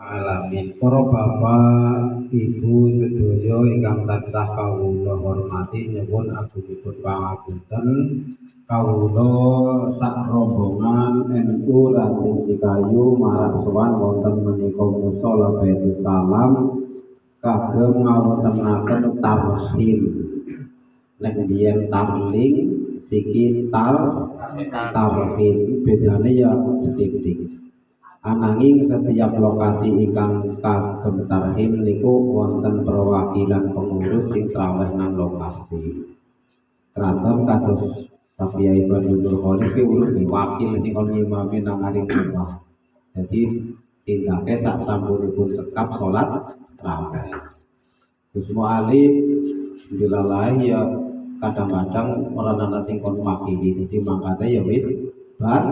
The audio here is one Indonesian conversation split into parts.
Alamin. Para bapak, ibu sedaya ingkang tansah kawula hormati nyuwun agungipun pangapunten kawula sak rombongan NU Raden Sikayu marak sowan wonten menika musala Baitus Salam kagem ngawontenaken tarhim. Nek biyen tarling siki tarhim bedane ya sithik. Ananging setiap lokasi ingkang kagem tarhim niku wonten perwakilan pengurus sing traweh nang lokasi. Kraton kados Pak Kyai Bandung Kholis ki urip wakil sing kon ngimami nang ngaring omah. Dadi tindake sak sampunipun cekap salat traweh. Gus Mu'alif dilalai ya kadang-kadang ora ana sing kon makili, dadi mangkate ya wis bas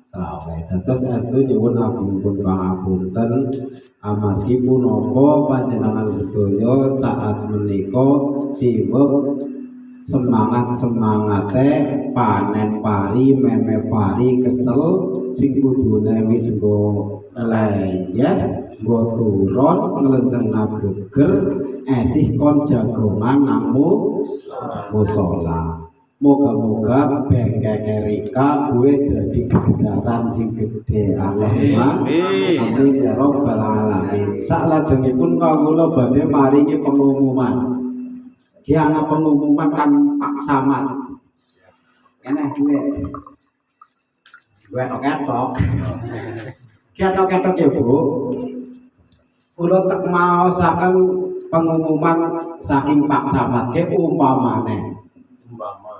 traweh. Dados estu nyuwun agungipun pangapunten amargi punapa panjenengan sedaya saat menika sibuk semangat-semangate panen pari meme pari kesel sing kudune wis nggo leyeh nggo turun nglenjeng geger esih kon jagongan namu musala. Moga-moga bengkeke Rika gue dadi gandaran sing gedhe. Allahumma amin ya rabbal alamin. Salajengipun kawula badhe maringi pengumuman. Ki ana pengumuman kan Pak Samad. Kene gue. Gue ketok. Ki ketok ya, Bu. Kula tek maosaken pengumuman saking Pak Samad ke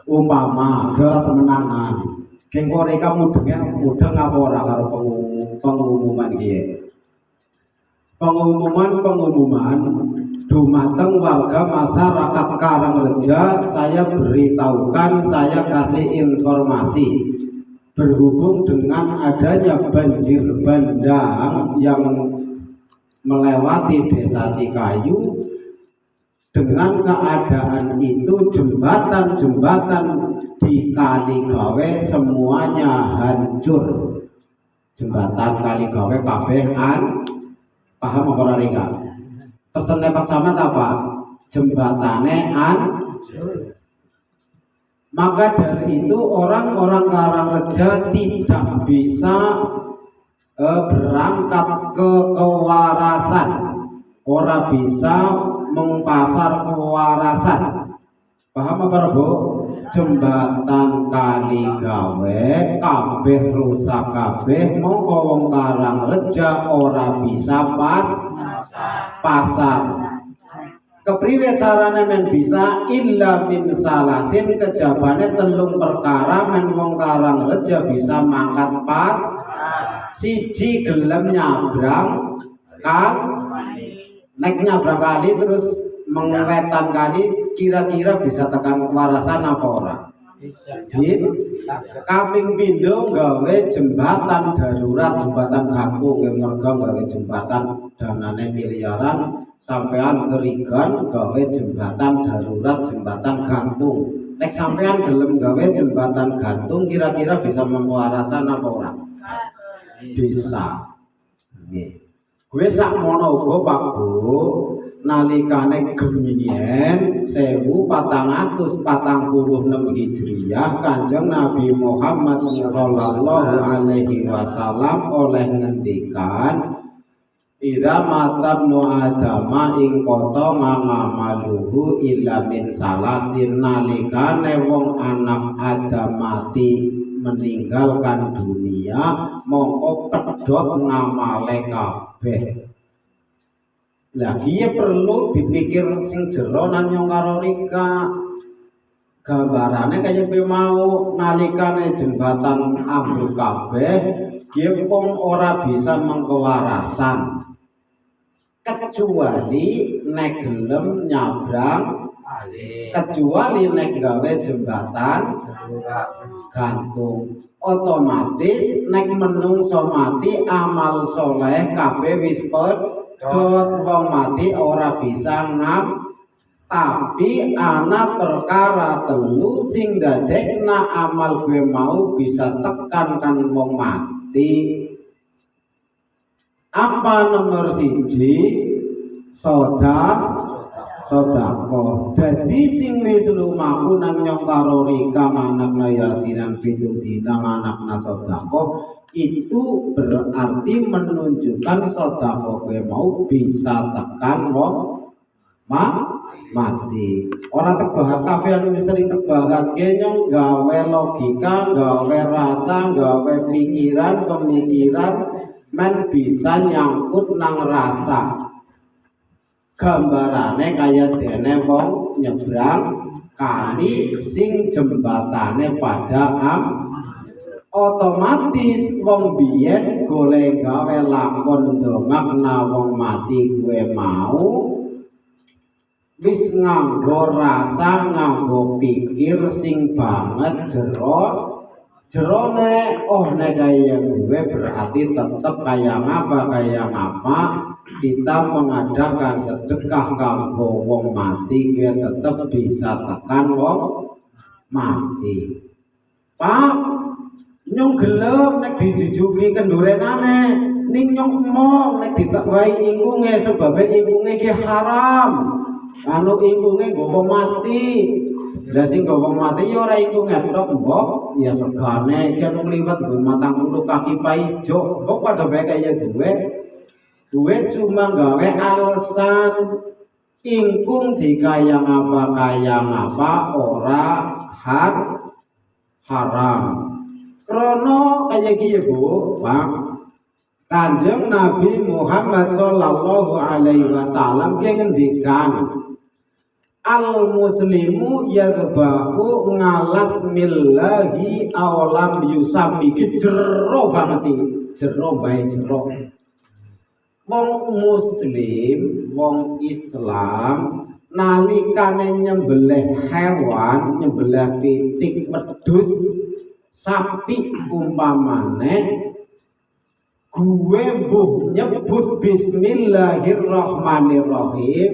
umpama gerak temenanan keng mereka mudeng apa ora karo pengumuman iki. Pengumuman dumateng warga masyarakat Karangreja saya beritahukan, saya kasih informasi berhubung dengan adanya banjir bandang yang melewati desa Sikayu. Dengan keadaan itu jembatan-jembatan di Kaligawe semuanya hancur. Jembatan Kaligawe kabehan paham apa ora Rika? Pesene Pak Samad apa? Jembatane hancur. Maka dari itu orang-orang Karangreja tidak bisa berangkat ke kewarasan. Ora bisa mengpasar kewarasan. Paham apa Bu? Jembatan Kaligawe kabeh rusak kabeh, mongko wong Karangreja ora bisa pasar. Kepriwe carane men bisa illa min salasin, kejabane telung perkara men wong Karangreja bisa mangkat pas. Siji gelem nyabrang nek nyabrang kali terus mengewetan kali kira-kira bisa tekan kewarasan apa ora? Bisa. Kaping pindho gawe jembatan darurat, jembatan gantung yang merga gawe jembatan danane miliaran sampean kerigan gawe jembatan darurat, jembatan gantung. Nek sampean gelem gawe jembatan gantung kira-kira bisa mengwarasan apa ora? Bisa. Nggih. Gue sak mono uga Pak Bu nalikane gemien 1446 Hijriah Kanjeng Nabi Muhammad sallallahu alaihi wasallam oleh ngendikan idza matabnu adama ing kota ngamaluhu illa min salasin, nalikane wong anak Adam mati meninggalkan dunia mongko pedhot ngamale kabeh. Lagi ya perlu dipikir sing jero nang nyong karo Rika. Gambarane kaya mau nalikane jembatan ambruk kabeh, dia pun ora bisa mengkewarasan. Kecuali nek gelem nyabrang, kecuali nek gawe jembatan gantung. Otomatis nek menungso mati amal soleh kabeh wis pedhot, wong mati ora bisa tapi ana perkara telu sing dadekna amal gue mau bisa tekan kan wong mati. Apa nomor siji? Sodako. Dadi sing wis lumaku nang nyong karo rika manakna yasinan pitung dina manakna sodako, itu berarti menunjukkan sodako kowe mau bisa tekan wong mati. Orang terbahas kafe anu sering terbahas nyong gawe logika, gawe rasa, gawe pikiran, pemikiran men bisa nyangkut nang rasa. Gambarane kaya dene wong nyebrang kali sing jembatane pada otomatis wong biyen golek gawe lakon dongakna wong mati gue mau wis nganggo rasa, nganggo pikir sing banget jerone nek kaya gue berarti tetep kaya ngapa kita mengadakan sedekah kanggo wong mati gue tetep bisa tekan wong mati. Pak nyong gelem nek dijujuki kendurenane ning nyong mong nek ditakwahi ingkunge sebab ingkunge ki haram. Anu ingkunge nggo mati. Lah sing nggo mati ya ora ingkunge tok mbok ya segane ki anu liwat nggo matang kudu kaki paijo. Kok padha bae kaya gue cuma gawe alasan ingkung dikayang apa ora haram. Krono kaya kiye Bu, Pak. Kanjeng Nabi Muhammad sallallahu alaihi wasallam ki ngendikan al muslimu yadbahu ngalas millahi awalam yusami ki jero banget iki. Jero bae jero. Wong muslim, wong Islam nalikane nyembelih hewan, nyembelih pitik wedhus sapi umpamane gue mbuh nyebut bismillahirrahmanirrahim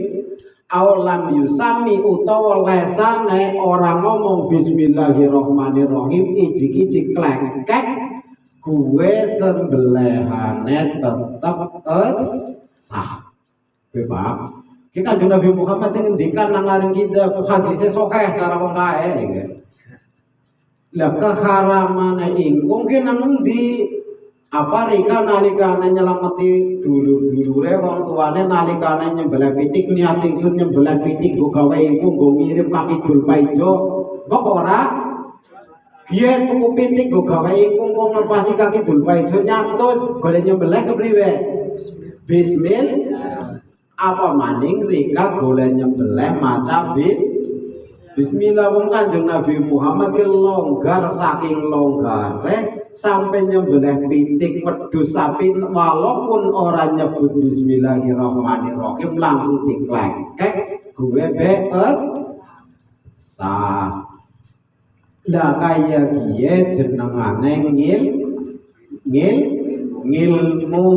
awalam yusami utawa lesane orang ngomong bismillahirrahmanirrahim ijik-ijik klekek gue sembelihane tetep sah. Pak, ki Kanjeng Nabi Muhammad sing ngendikan nang ngaring kita hadise sahih cara wong kae iki. Lah keharamane ingkung ki nang endi? Apa rika nalikane nyelameti dulur-dulure wong tuane nalikane nyembelih pitik niat ingsun nyembelih pitik go gawe ingkung go mirip kaki dul paijo. Kok ora? Dia tuku pitik go gawe ingkung kok ngepasi kaki dul paijo nyatus golek nyembelih kepriwe? Bismillah. Apa maning rika golek nyembelih maca bismillah. Wong Kanjeng Nabi Muhammad ki longgar saking longgare sampai nyembelih pitik wedhus sapi walaupun orang nyebut bismillahirrahmanirrahim langsung diklekek gue bees sah. Lah kaya kiye jenengane ngilmu.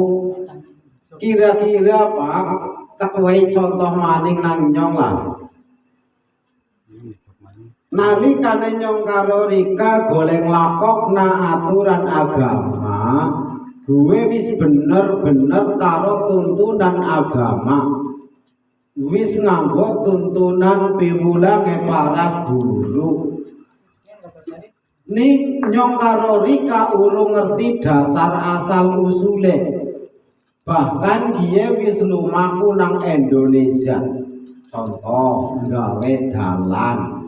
Kira-kira Pak tak wae contoh maning nang nyong lah. Nalikane nyong karo rika golek lakokna aturan agama, gue wis bener-bener karo tuntunan agama. Wis nganggo tuntunan piwulange para guru. Ning nyong karo rika urung ngerti dasar asal usule. Bahkan dia wis lumaku nang Indonesia. Contoh gawe dalan.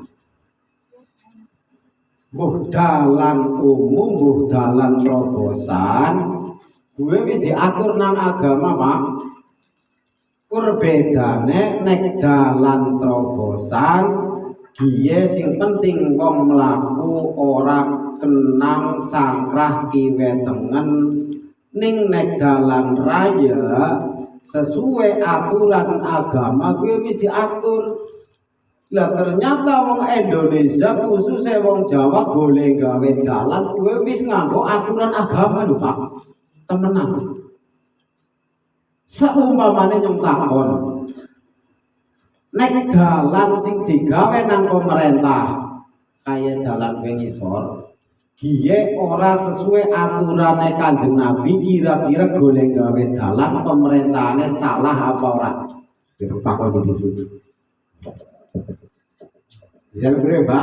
Mbuh dalan umum, mbuh dalan terobosan, gue wis diatur nang agama Pak. Perbedane nek dalan terobosan, dia sing penting wong mlaku ora kenang sangkrah kiwe tengen, ning nek dalan raya sesuai aturan agama gue wis diatur. Lah ternyata wong Indonesia khususnya wong Jawa boleh gawe dalan gue wis nganggo aturan agama lho Pak. Temenan. Saumpamane nyong takon. Nek dalan sing digawe nang pemerintah kaya dalan pengisor Kiye ora sesuai aturane Kanjeng Nabi, kira-kira golek gawe dalan pemerintahane salah apa ora? Ditakoni di situ. Ya berapa?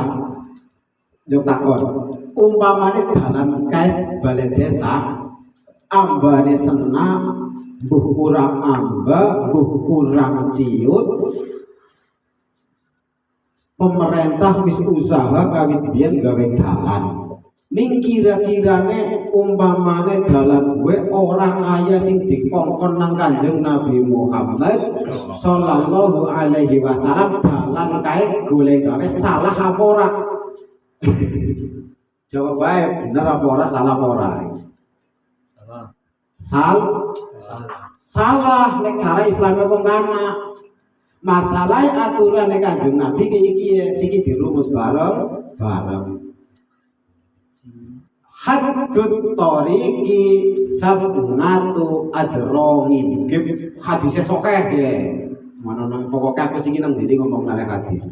Yo takon. Umpamane dalan kae balai desa ambane senam, mbuh kurang amba, mbuh kurang ciut. Pemerintah wis usaha kawit biyen gawe dalan. Ning kira-kirane umpamane dalan gue ora kaya sing dikongkon nang Kanjeng Nabi Muhammad sallallahu alaihi wasallam, dalan kae golek gawe salah apa ora? Jawab bae, bener apa ora, salah apa ora? Salah nek cara Islam apa kana? Masalah aturan nek Kanjeng Nabi iki siki dirumus bareng. Haddut tariqi sabnatu adrongin. Hadisnya sokeh ya. Mana nang pokoknya aku sih nang diri ngomong nang hadis.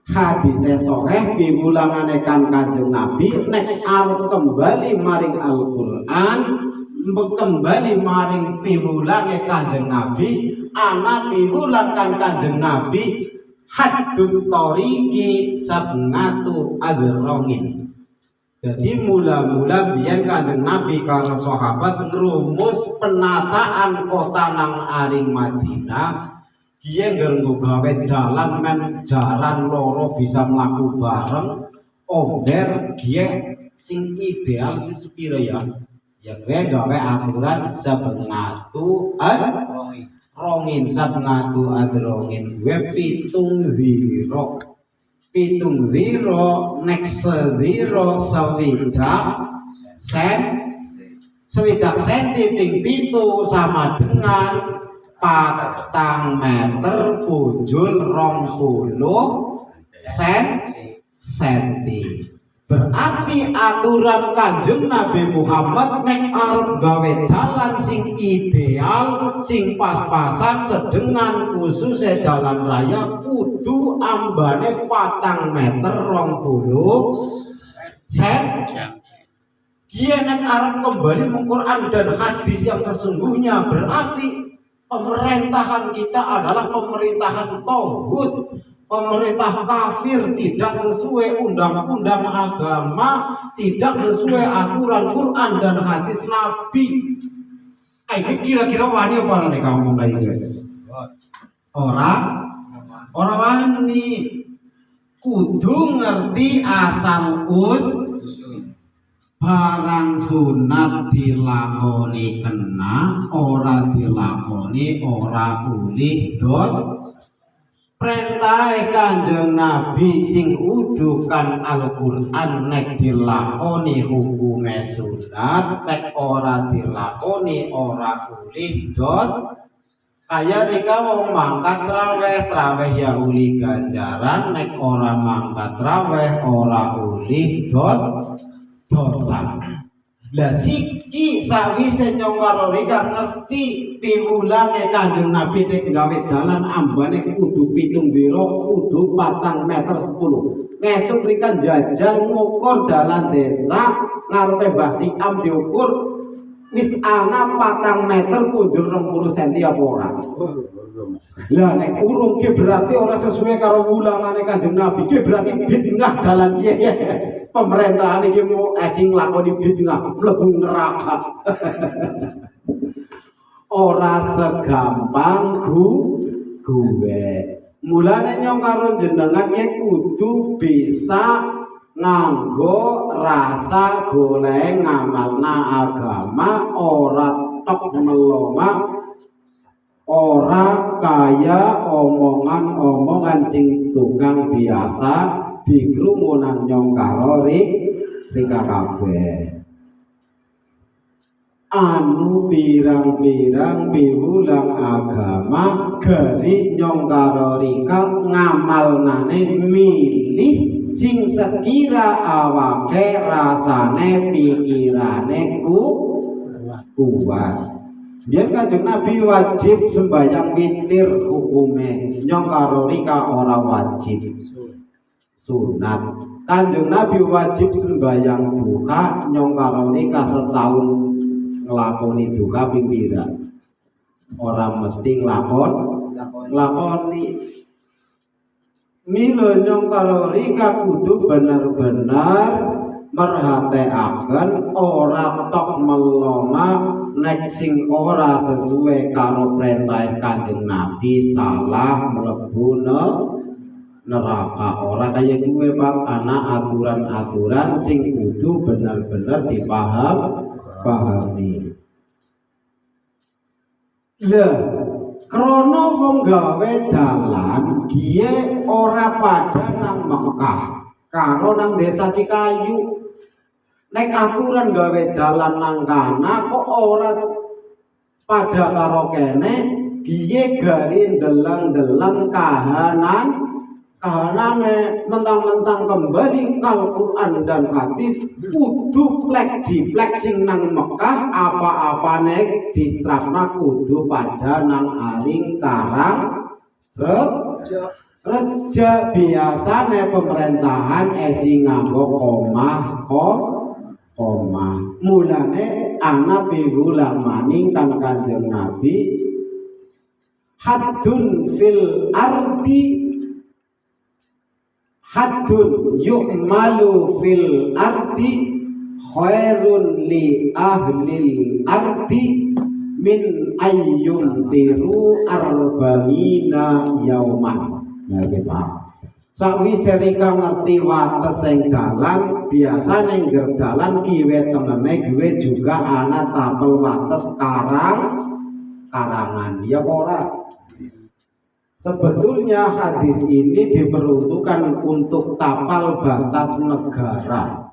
Hadisnya sokeh piwulangane kan Kanjeng Nabi nek arep kembali maring Al-Qur'an, kembali maring piwulange Kanjeng Nabi, ana piwulang kan Kanjeng Nabi haddut tariqi sabnatu adrongin. Jadi mula-mula biyen Kanjeng Nabi karo sahabat ngrumus penataan kota nang aring Madinah, kiye nganggo gawe dalan men jalan loro bisa mlaku bareng, omber kiye sing ideal sing sepira ya. Ya kowe gawe aturan sabengatu rongin sabengatu adrongin gue pitung diro nek sediro sewidak senti ping pitu sama dengan 4 meter pujul 20 senti. Berarti aturan Kanjeng Nabi Muhammad nek arep gawe dalan sing ideal, sing pas-pasan sedengan khususnya jalan raya kudu ambane 4 meter 20 senti. Dia nek arep kembali Al-Qur'an dan hadis yang sesungguhnya, berarti pemerintahan kita adalah pemerintahan tauhid. Pemerintah kafir, tidak sesuai undang-undang agama, tidak sesuai aturan Quran dan hadis Nabi. Ini kira-kira wani apa nih kamu kayak gitu? Orang wani kudu ngerti asal barang sunat dilakoni kena, ora dilakoni ora ulih dos. Perintah Kanjeng Nabi sing udukan Al-Qur'an nek dilakoni hukume sunat, nek ora dilakoni ora ulih dos. Kaya nika wong mangkat traweh ya uli ganjaran, nek ora mangkat traweh ora ulih dosa. Lah siki sawise nyongkaro rika ngerti piwulange Kanjeng Nabi nek gawe dalan ambane kudu 7 dira, kudu 4 meter 10. Ngesuk rika jajal ngukur dalan desa ngarepe Mbah Siam diukur wis ana 4 meter pujul 20 cm apa ora? Lah nek urung ki berarti ora sesuai karo wulangane Kanjeng Nabi, ki berarti bid'ah dalan kiye. Pemerintahan iki mau sing lakoni bid'ah mlebu neraka. Ora segampang gue. Mulane nyong karo jenengan ki kudu bisa nganggo rasa golek ngamalna agama, ora tok meloma, ora kaya omongan-omongan sing tukang biasa dikrumunan nyong karo rika kabeh. Anu pirang-pirang piwulang agama gari nyong karo rika ngamalnane milih sing sekira awake rasane pikirane kuat. Biar Kanjeng Nabi wajib sembahyang witir hukume, nyong karo rika ora wajib sunat. Kanjeng Nabi wajib sembahyang duha nyong karone ka setahun nglakoni duha ping pira. Ora mesti nglakoni. Mila nyong karone ka kudu bener-bener merhatikaken ora tok melonga nek sing ora sesuai karo perintah Kanjeng Nabi salah mlebu neraka. Ora kaya gue Pak, ana aturan-aturan sing kudu bener-bener dipahami. Lah, krana wong gawe dalan kiye ora pada nang Mekah karo nang desa Sikayu. Nek aturan gawe dalan nang kana kok ora pada karo kene, kiye gari ndeleng-ndeleng kahanane mentang-mentang kembali kal Quran dan hadis kudu plek jiplek sing nang Mekah apa-apane diterapna kudu pada nang aring karang reja biasane pemerintahan esi nganggo koma mulane ana piwulang maning kan Kanjeng Nabi haddun fil ardi haddun yuhmalu fil ardi khairun li ahlil ardi min ayyun tiru arba'ina yauman. Nah, Pak. Sawise rika ngerti wates sing dalan, biasa ning dalan kiwe tengene gue juga ana tapel wates karangan. Ya ora. Sebetulnya hadis ini diperuntukkan untuk tapal batas negara.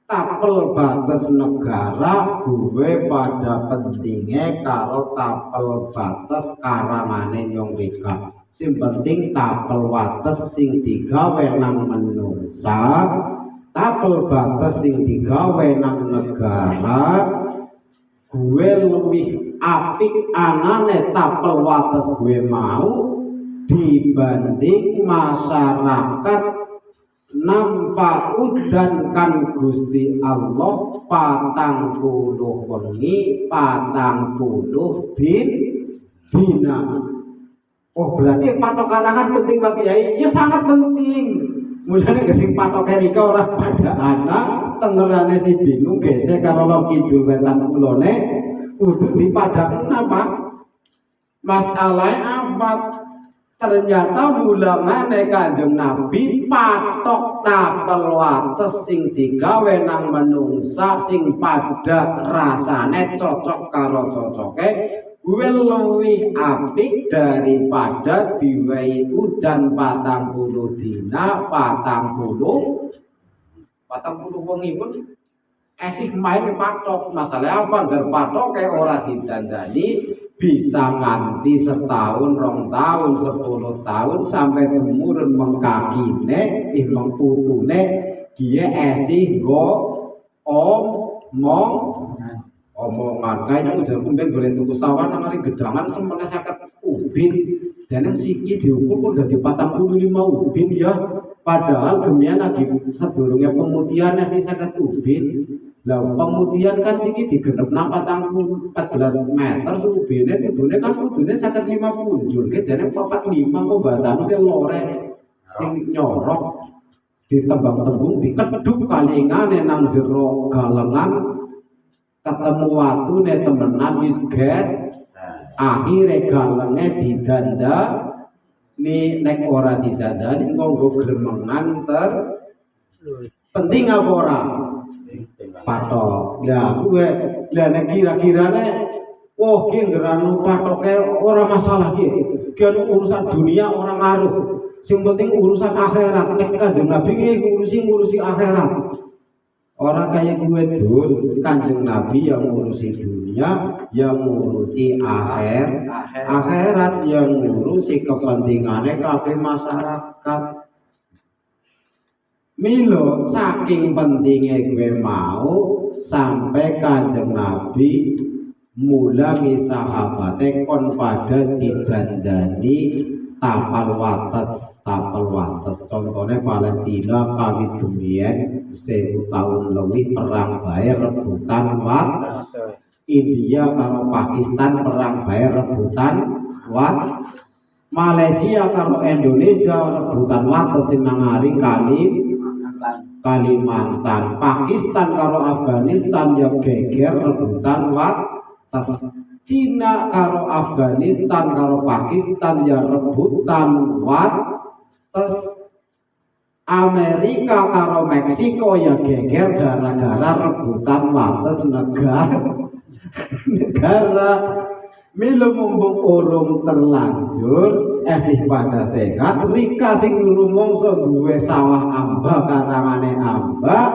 Tapel batas negara gue pada pentingnya karo tapel batas karangane nyong rika. Sing penting tapel wates sing digawe nang menungsa, tapel batas sing digawe nang negara, gue lebih apik anane tapel wates gue mau dibanding masyarakat nampak udan kan Gusti Allah 40 wengi 40 dina. Oh berarti patok karangan penting bagi Yai? Ya sangat penting. Mulane gesing patok erika ora pada anak tengerane si bingung gesek karo lor kidul wetan kulone kudu dipadhaken apa? Masalah apa? Ternyata wulangane Kanjeng Nabi patok tapel wates sing digawe nang menungsa sing pada rasane cocok karo cocoke gue luwih apik daripada diwehi udan 40 dina 40 wengi pun esih main patok. Masalah apa? Ngger patok kayak ora didandani bisa nganti setahun, 2 tahun, 10 tahun sampai temurun mengkakine mengputune dia esih omongan kayaknya ujar kumben boleh tuku sawan nang ari gedangan semene 50 ubin dan yang siki diukur kok jadi 45 ubin ya padahal gemian lagi sedurunge pemutihannya sing 50 ubin. Lah pemutihan kan siki digenep nang 14 meter ubine kudune kan kudune 55 punjul ke dene 45 kok bahasane ke lore sing nyorok ditembang-tembung dikeduk kalingane nang jero galengan ketemu watu ne temenan wis gas akhire galenge didanda ni nek ora didandani nganggo gremengan penting apa ora patok. Lah gue lah nek kira-kirane oh ki ngeranu patoke ora masalah ki urusan dunia orang ngaruh sing penting urusan akhirat. Nek Kanjeng Nabi ngurusi akhirat. Orang kayak gue dul, Kanjeng Nabi yang ngurusi dunia, yang ngurusi akhirat, yang ngurusi kepentingannya kabeh masyarakat. Milo saking pentingnya gue mau sampai Kanjeng Nabi mulangi sahabatnya kon pada didandani tapal wates contohnya Palestina kawit gemien 1000 tahun lebih perang bae rebutan wates. India karo Pakistan perang bae rebutan wates. Malaysia karo Indonesia rebutan wates sing nang Kalimantan. Pakistan karo Afghanistan ya geger rebutan wates. Cina karo Afghanistan karo Pakistan ya rebutan wates. Amerika karo Meksiko ya geger gara-gara rebutan wates negara. Milo mumpung urung terlanjur esih pada sehat rika sing rumangsa duwe sawah amba karangane amba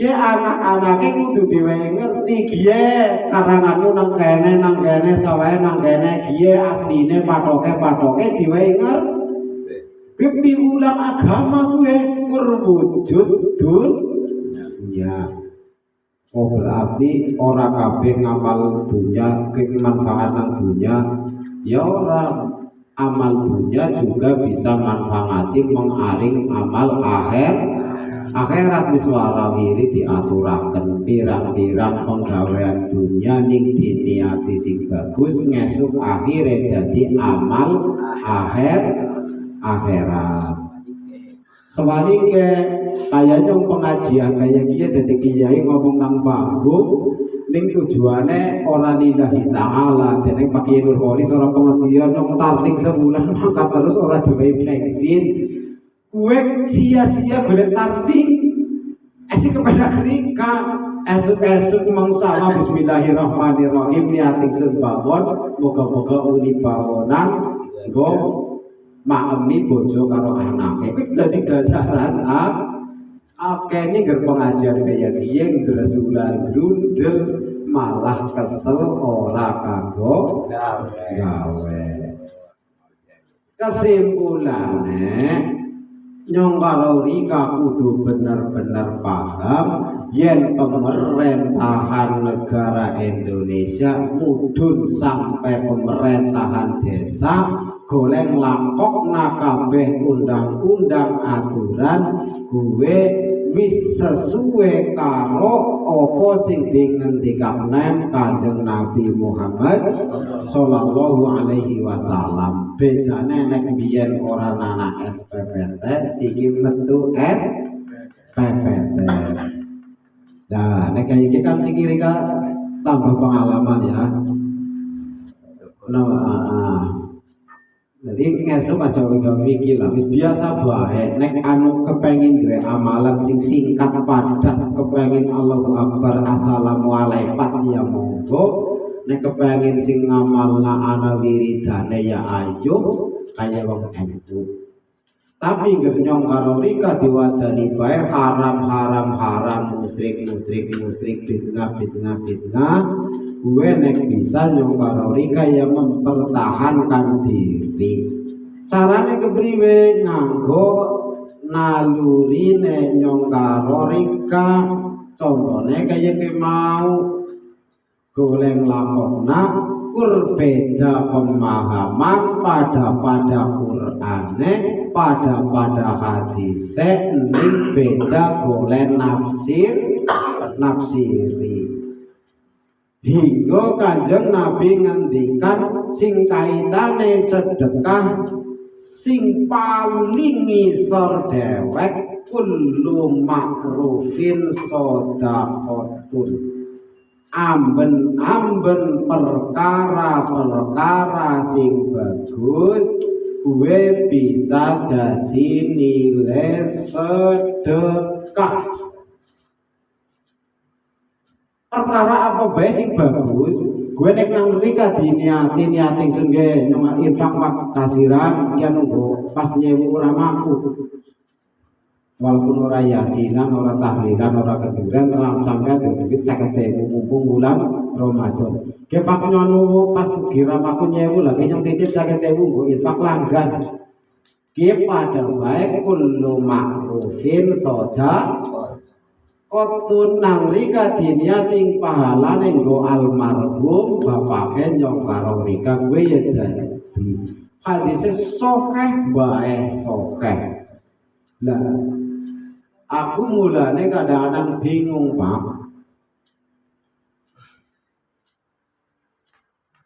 ke anak-anake kudu diwehi ngerti giye karanganmu nang kene sawahe nang kene giye asline patoke diwehi ngerti piwulang agama kuwe kurwujud dunya. Oh berarti orang kabeh ngamal dunya kemanfaat nang dunya ya orang amal dunya juga bisa manfaati mengaring amal akhirat miswara wiri diaturaken pirang-pirang penggawean dunya ning diniati sing bagus ngesuk akhire dadi amal akhirat. Sebaliknya kayaknya pengajian kayak dia dari kiai ngomong nang panggung ning tujuannya orang lillahi ta'ala jeneng Pak Kiai Nurholis orang pengertian nong tarling sebulan mangkat terus orang diwehi bensin kue sia-sia golek tarling esik kepada kerika esuk-esuk mangsawa bismillahirrahmanirrahim niating sebabon moga-moga uli bawonan go maemi bojo karo anake kuwi dadi ganjaran akene ngger pengajian kaya kiye ngresulan grundel malah kesel ora kanggo gawe. Kesimpulane nyong karo rika kudu bener-bener paham yen pemerintahan negara Indonesia mudhun sampai pemerintahan desa golek lampokna kabeh undang-undang aturan gue wis sesuai karo apa sing dingendikane Kanjeng Nabi Muhammad sallallahu alaihi wasallam. Bedane nek biyen ora ana SPPT siki metu SPPT. Nah, nek iki kan siki rika tambah pengalaman ya. Jadi ngesuk aja mikir lah, biasa bae. Nek anu kepengin duwe amalan sing singkat padat, kepengin Allahu Akbar assalamualaikum ya monggo. Nek kepengin sing ngamalna ana wiridane ya ayo kaya wong NU. Tapi nyong karo rika diwadani bae haram musyrik bid'ah gue nek bisa nyong karo rika yang mempertahankan diri. Carane kepriwe nganggo nalurine nyong karo rika contone kaya mau goleng lakona kur beda pemahaman pada Qur'ane pada hadise ning beda goleng nafsiri hingga Kanjeng Nabi ngendikan sing kaitane sedekah sing paling ngisor dewek kullu makrufin shadaqatun amben perkara sing bagus gue bisa jadi nilai sedekah. Perkara apa bae sing bagus gue nek nang mrika niating sengge nyong infak kasiran ya nunggu pas nyewu ora mampu. Walaupun ora yasinan, ora tahlilan, ora keduren, ora sampai duit 50.000 mumpung bulan Ramadan. Ke pak nyono pas kira aku nyewu lagi yang titip 50.000 nggo infak langgan. Ke pada baik kullu ma'rufin sedekah. Kotun nang rika diniating pahalane nggo almarhum bapake nyong karo rika kuwi ya dadi hadise sokeh bae sokeh. Lah aku mulane kadang-kadang bingung, Pak.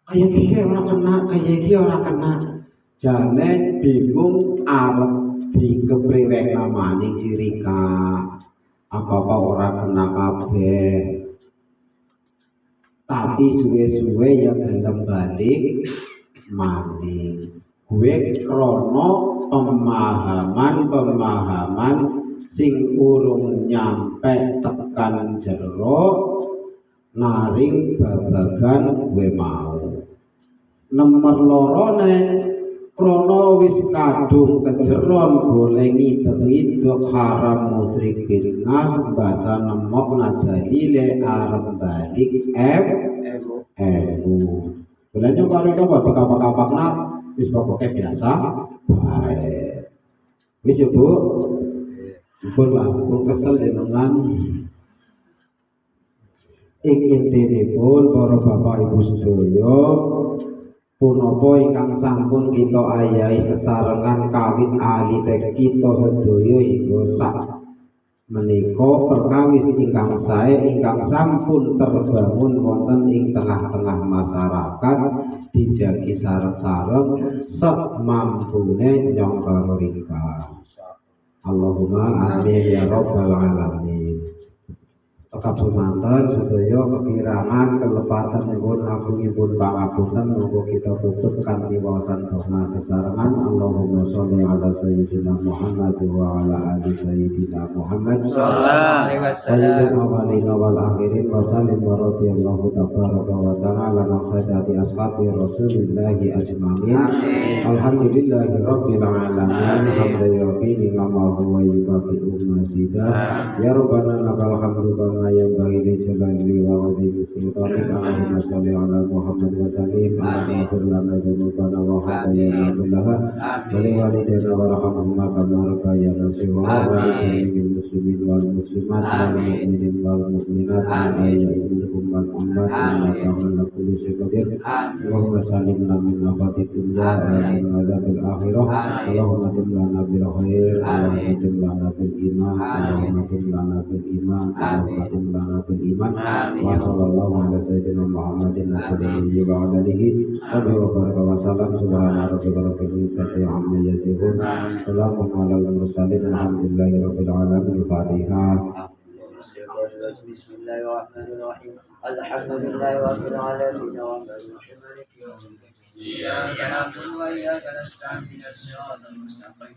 Kayak gini orang kena, kayak gini orang kena. Jane bingung arep dikepriwek namane Sirika. Apa-apa orang kena kabeh. Tapi suwe-suwe ya gelem balik maning. Gue krono pemahaman sing urung nyampe tekan jero naring babagan gue mau. Nomor lorone krono wis kadung kejeron golengi tegidok haram musyrik bid'ah basa nemok nadalile arep balik bulannya kalau itu buat kapak-kapakna wis pokoknya biasa baik wis ya Bu pun lah pun kesel dengan intinipun para bapak ibu sedaya punapa ingkang sampun kita ayahi sesarengan kawit alite kita sedaya iku sak menika perkawis ingkang sae ingkang sampun terbangun wonten ing tengah-tengah masyarakat dijagi sareng-sareng semampune nyangka rika. Allahumma amin ya rabbal alamin. Tetap semanten sedaya kekirangan kelepatan nyuwun agungipun pangapunten monggo kita tutup kanthi wawasan dogma sesarengan. Allahumma sholli ala sayyidina Muhammad wa ala ali sayyidina Muhammad sallallahu alaihi wasallam wal akhirin wa sallim wa radhiyallahu tabaraka wa ta'ala an sayyidati ashabi rasulillahi ajmain. Alhamdulillahi rabbil alamin hamdan yafi'i ni'amahu wa yukafi'u mazidah. Ya rabbana lakal hamdu yang bagi jalali wa wajhi sultanik. Allahumma sholli ala Muhammad wa sallim ala lana dzunubana wa hadayana kullaha wa li walidayna warhamhuma kama rabbayana shighara wa li jami'il muslimin wal muslimat wal mu'minin wal mu'minat wa ayyuhal ummat innaka ala kulli syai'in qadir. Allahumma sallimna min afati dunya wa min adzabil akhirah. Allahumma timlana bil khair, Allahumma timlana bil iman, Allahumma timlana bil iman, Allahumma bil iman. Wa sallallahu ala sayyidina Muhammadin wa alihi wa alihi wa baraka wa sallam. Subhana rabbika rabbil izzati amma yasifun. Salamun alal mursalin alhamdulillahi rabbil alamin. Fatihah. Bismillahirrahmanirrahim. Alhamdulillahi rabbil alamin. Iyyaka na'budu wa iyyaka nasta'in. Ihdinas siratal mustaqim.